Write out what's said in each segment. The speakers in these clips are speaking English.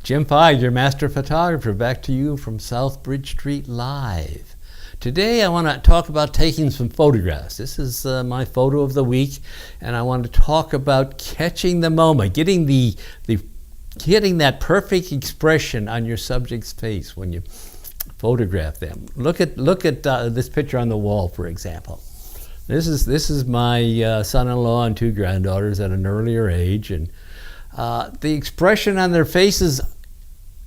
Jim Feig, your master photographer, back to you from South Bridge Street Live. Today I want to talk about taking some photographs. This is my photo of the week, and I want to talk about catching the moment, getting that perfect expression on your subject's face when you photograph them. Look at this picture on the wall, for example. This is my son-in-law and two granddaughters at an earlier age, and the expression on their faces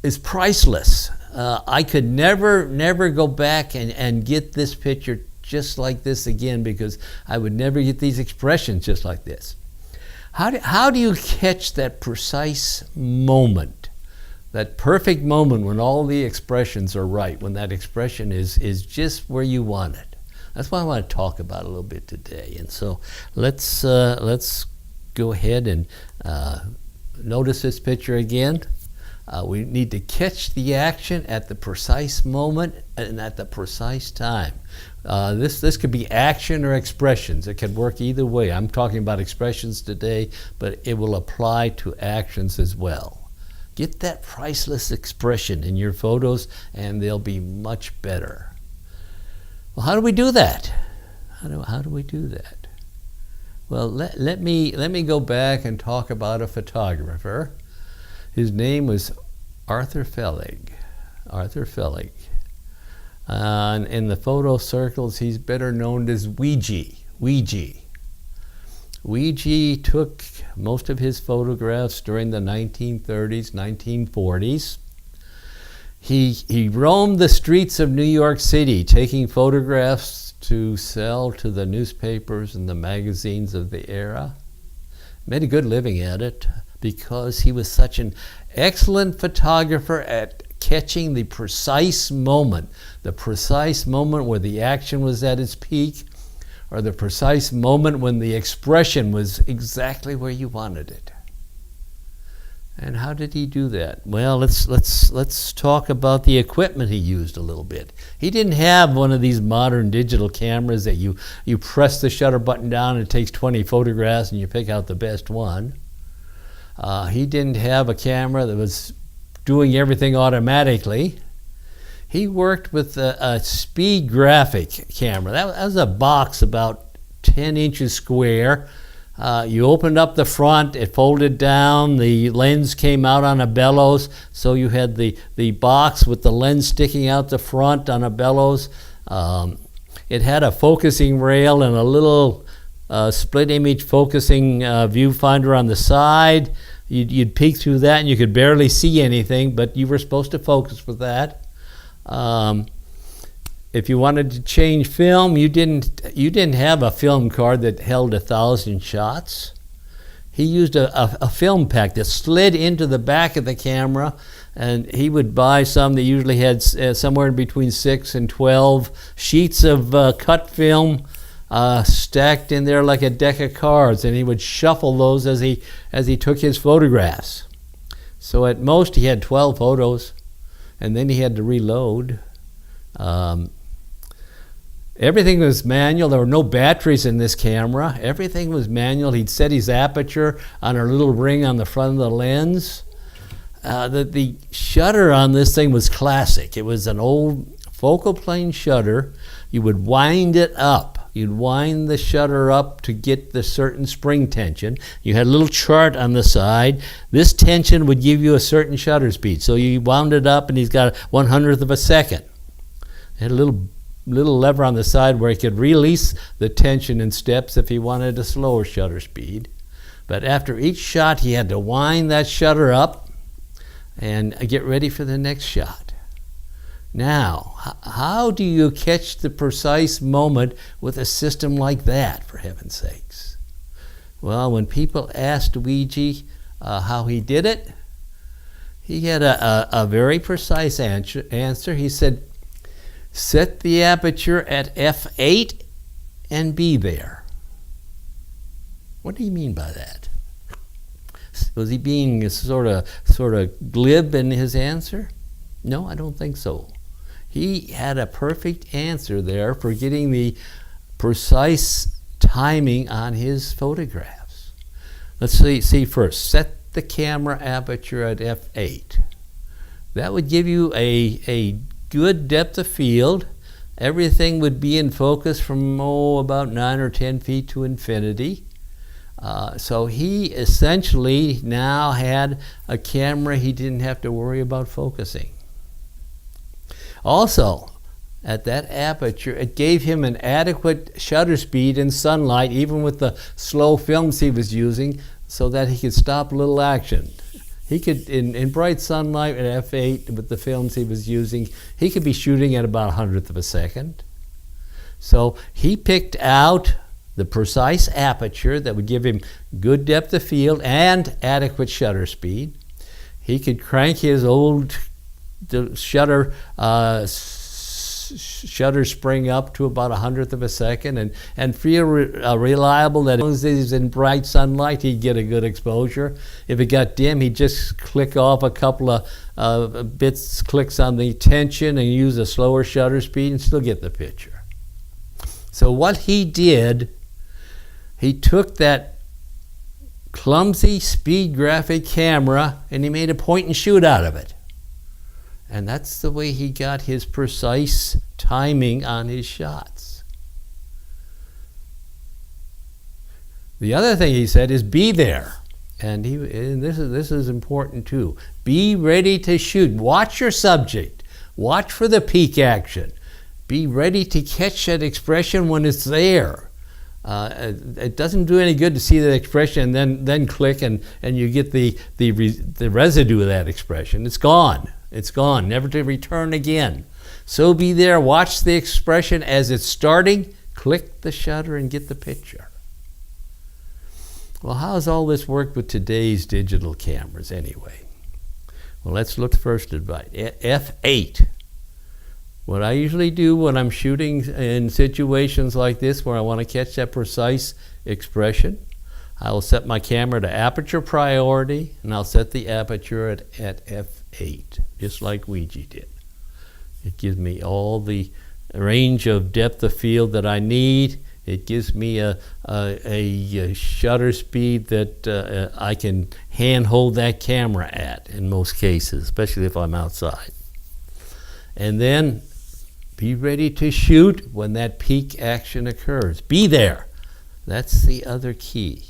is priceless. I could never go back and get this picture just like this again, because I would never get these expressions just like this. How do you catch that precise moment, that perfect moment when all the expressions are right, when that expression is just where you want it? That's what I want to talk about a little bit today. And so let's go ahead and notice this picture again. We need to catch the action at the precise moment and at the precise time. This could be action or expressions. It could work either way. I'm talking about expressions today, but it will apply to actions as well. Get that priceless expression in your photos and they'll be much better. Well, how do we do that? How do we do that? Well, let me go back and talk about a photographer. His name was Arthur Feig. Arthur Feig. In the photo circles, he's better known as Feig. Feig took most of his photographs during the 1930s, 1940s. He roamed the streets of New York City taking photographs to sell to the newspapers and the magazines of the era. Made a good living at it because he was such an excellent photographer at catching the precise moment where the action was at its peak, or the precise moment when the expression was exactly where you wanted it. And how did he do that? Well, let's talk about the equipment he used a little bit. He didn't have one of these modern digital cameras that you press the shutter button down and it takes 20 photographs and you pick out the best one. He didn't have a camera that was doing everything automatically. He worked with a speed graphic camera. That was a box about 10 inches square. You opened up the front, it folded down, the lens came out on a bellows, so you had the box with the lens sticking out the front on a bellows. It had a focusing rail and a little split image focusing viewfinder on the side. You'd peek through that and you could barely see anything, but you were supposed to focus with that. If you wanted to change film, you didn't have a film card that held 1,000 shots. He used a film pack that slid into the back of the camera, and he would buy some that usually had somewhere between 6 and 12 sheets of cut film stacked in there like a deck of cards, and he would shuffle those as he took his photographs. So at most he had 12 photos, and then he had to reload. Everything was manual. There were no batteries in this camera. Everything was manual. He'd set his aperture on a little ring on the front of the lens. The shutter on this thing was classic. It was an old focal plane shutter. You would wind it up. You'd wind the shutter up to get the certain spring tension. You had a little chart on the side. This tension would give you a certain shutter speed. So you wound it up and he's got 1/100th of a second. It had a little lever on the side where he could release the tension in steps if he wanted a slower shutter speed. But after each shot, he had to wind that shutter up and get ready for the next shot. Now, how do you catch the precise moment with a system like that, for heaven's sakes? Well, when people asked Feig how he did it, he had a very precise answer. He said, set the aperture at f8 and be there. What do you mean by that? Was he being sort of glib in his answer? No, I don't think so. He had a perfect answer there for getting the precise timing on his photographs. Let's see first. Set the camera aperture at f8. That would give you a good depth of field. Everything would be in focus from about 9 or 10 feet to infinity. So he essentially now had a camera he didn't have to worry about focusing. Also, at that aperture, it gave him an adequate shutter speed in sunlight, even with the slow films he was using, so that he could stop little action. He could, in bright sunlight at f8 with the films he was using, he could be shooting at about 100th of a second. So he picked out the precise aperture that would give him good depth of field and adequate shutter speed. He could crank his old shutter spring up to about 100th of a second and feel reliable that as long as he's in bright sunlight, he'd get a good exposure. If it got dim, he'd just click off a couple of clicks on the tension and use a slower shutter speed and still get the picture. So what he did, he took that clumsy speed graphic camera and he made a point and shoot out of it. And that's the way he got his precise timing on his shots. The other thing he said is be there. And this is important too. Be ready to shoot. Watch your subject. Watch for the peak action. Be ready to catch that expression when it's there. It doesn't do any good to see that expression and then click and you get the residue of that expression. It's gone. It's gone, never to return again. So be there, watch the expression as it's starting, click the shutter and get the picture. Well, how does all this work with today's digital cameras anyway? Well, let's look first at f8. What I usually do when I'm shooting in situations like this where I want to catch that precise expression, I will set my camera to aperture priority and I'll set the aperture at f8, just like Ouija did. It gives me all the range of depth of field that I need. It gives me a shutter speed that I can handhold that camera at in most cases, especially if I'm outside. And then be ready to shoot when that peak action occurs. Be there. That's the other key.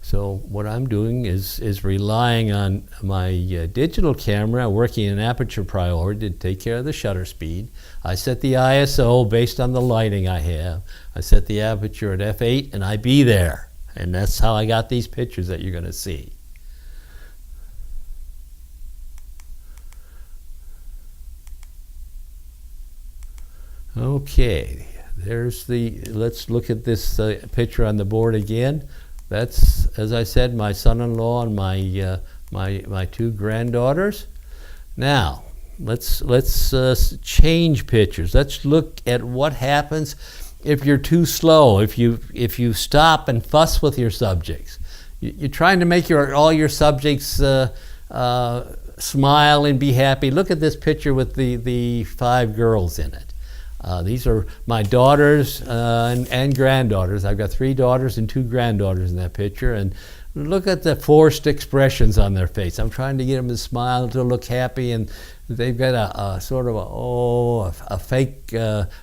So what I'm doing is relying on my digital camera, working in aperture priority to take care of the shutter speed. I set the ISO based on the lighting I have. I set the aperture at f8 and I be there. And that's how I got these pictures that you're going to see. Okay, let's look at this picture on the board again. That's, as I said, my son-in-law and my two granddaughters. Now, let's change pictures. Let's look at what happens if you're too slow, if you stop and fuss with your subjects. You're trying to make all your subjects smile and be happy. Look at this picture with the 5 girls in it. These are my daughters and granddaughters. I've got 3 daughters and 2 granddaughters in that picture. And look at the forced expressions on their face. I'm trying to get them to smile, to look happy, and they've got a sort of a fake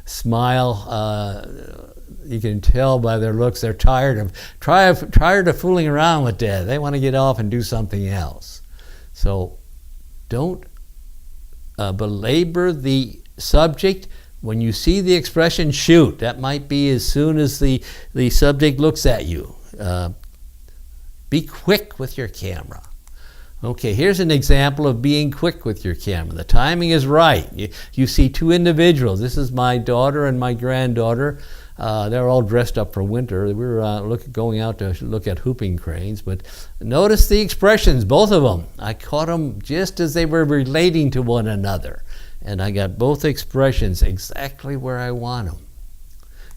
smile. You can tell by their looks they're tired of fooling around with Dad. They want to get off and do something else. So don't belabor the subject. When you see the expression, shoot. That might be as soon as the subject looks at you. Be quick with your camera. Okay, here's an example of being quick with your camera. The timing is right. You see 2 individuals. This is my daughter and my granddaughter. They're all dressed up for winter. We were going out to look at whooping cranes, but notice the expressions, both of them. I caught them just as they were relating to one another. And I got both expressions exactly where I want them.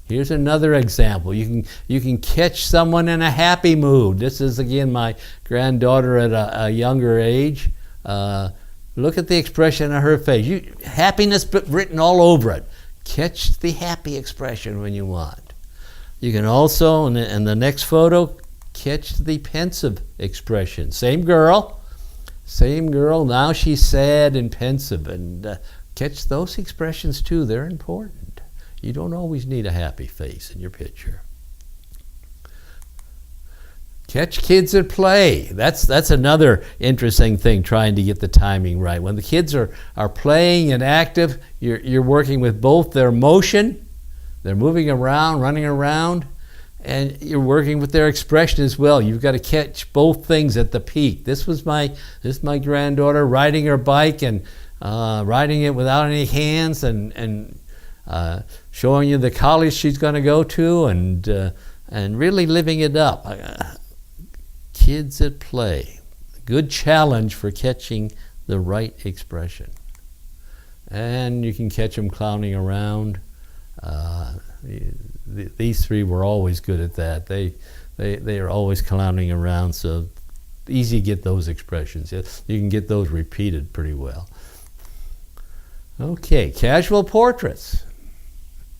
Here's another example. You can catch someone in a happy mood. This is again my granddaughter at a younger age. Look at the expression on her face. Happiness written all over it. Catch the happy expression when you want. You can also, in the next photo, catch the pensive expression. Same girl, Same girl, now she's sad and pensive. And catch those expressions too, they're important. You don't always need a happy face in your picture. Catch kids at play. That's another interesting thing, trying to get the timing right. When the kids are playing and active, you're working with both their motion, they're moving around, running around, and you're working with their expression as well. You've got to catch both things at the peak. This is my granddaughter riding her bike and riding it without any hands, and showing you the college she's going to go to, and really living it up. Kids at play. Good challenge for catching the right expression. And you can catch them clowning around. These three were always good at that. They are always clowning around, so easy to get those expressions. You can get those repeated pretty well. Okay, casual portraits.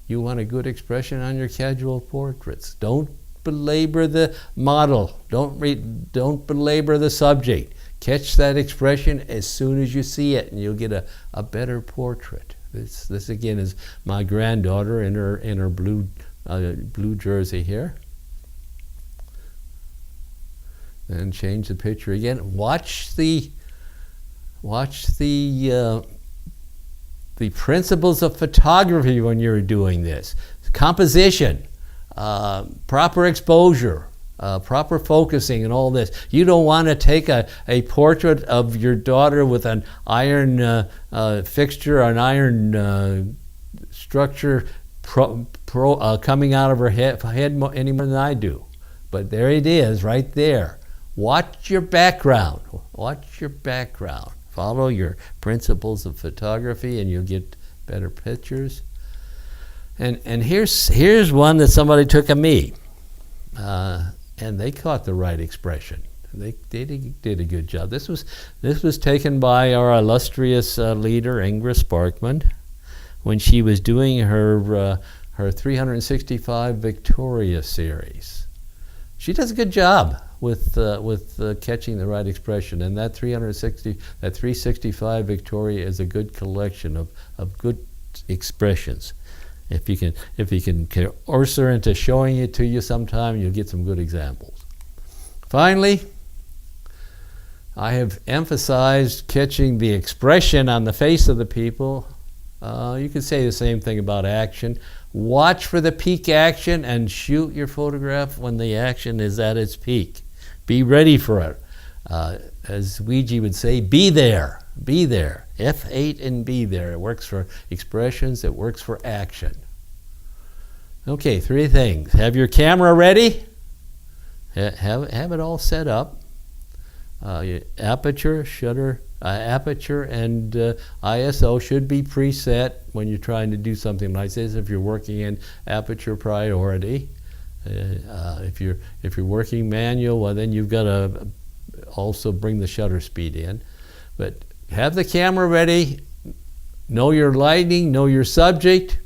You want a good expression on your casual portraits. Don't belabor the model. Don't belabor the subject. Catch that expression as soon as you see it, and you'll get a better portrait. This again is my granddaughter in her blue jersey here. And change the picture again. Watch the principles of photography when you're doing this. Composition, proper exposure, proper focusing, and all this. You don't want to take a portrait of your daughter with an iron fixture, an iron structure coming out of her head any more than I do. But there it is, right there. Watch your background. Watch your background. Follow your principles of photography, and you'll get better pictures. And here's one that somebody took of me, and they caught the right expression. They did a good job. This was taken by our illustrious leader, Ingrid Sparkman, when she was doing her 365 Victoria series. She does a good job with catching the right expression, and that 365 Victoria is a good collection of good expressions. If you can coerce her into showing it to you sometime, you'll get some good examples. Finally, I have emphasized catching the expression on the face of the people. You could say the same thing about action. Watch for the peak action and shoot your photograph when the action is at its peak. Be ready for it. As Ouija would say, be there. Be there. F8 and be there. It works for expressions. It works for action. Okay, 3 things. Have your camera ready. Have it all set up. Aperture, shutter, aperture, and ISO should be preset when you're trying to do something like this. If you're working in aperture priority, if you're working manual, well then you've got to also bring the shutter speed in. But have the camera ready. Know your lighting. Know your subject.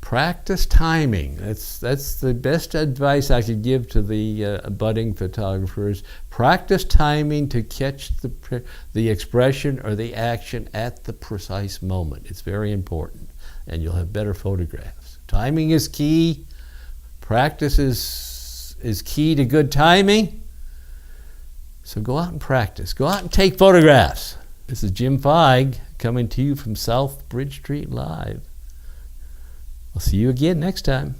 Practice timing. That's the best advice I could give to the budding photographers. Practice timing to catch the expression or the action at the precise moment. It's very important, and you'll have better photographs. Timing is key. Practice is key to good timing. So go out and practice. Go out and take photographs. This is Jim Feig coming to you from South Bridge Street Live. I'll see you again next time.